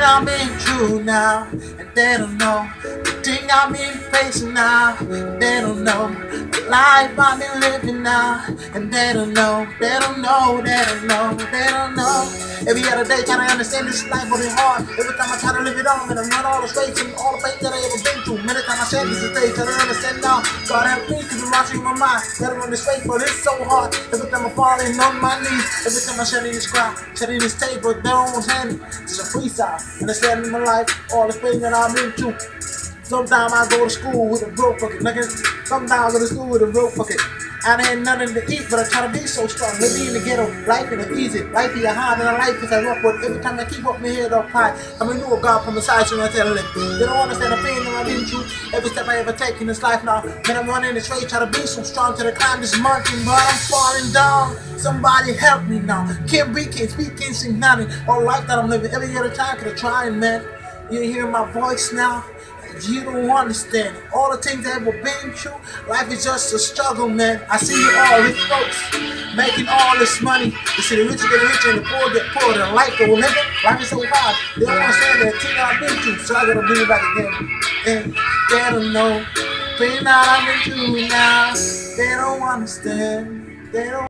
pain I'm in through now, and they don't know the thing I'm in facing now, and they don't know the life I've been living now, and they don't know, they don't know, they don't know, they don't know. Every other day trying to understand this life, but it's hard. Every time I try to live it on, and I run all the straight and all the pain that I ever been through. Many times I said this is stage, I don't understand now. God help me, cause I'm rushing my mind. Gotta run this straight, but it's so hard. Every time I'm falling on my knees, every time I shed in this cry, shed in this table, they don't hand me. It's a freestyle, understanding my life, all the pain that I've been through. Sometimes I go to school with a broke bucket, sometimes I go to school with a broke bucket. I ain't nothing to eat, but I try to be so strong. Living in the ghetto, life ain't easy. Life is hard and life is a rough, but every time I keep up my head up high, I'm a new God from the side, so I tell them. They don't understand the pain that I've been through. Every step I ever take in this life now. When I'm running this race, try to be so strong to the climb this mountain, but I'm falling down. Somebody help me now. Can't breathe, can't speak, can't sing nothing. All life that I'm living, every other time could have tried, man. You hear my voice now? You don't understand all the things that we've been through. Life is just a struggle, man. I see you all rich folks making all this money. You see the rich get richer and the poor get poorer. The life that we're living, life is so hard. They don't understand that thing I've been through, so I gotta bring it back again. And they don't know the pain that I've been through now. They don't understand. They don't.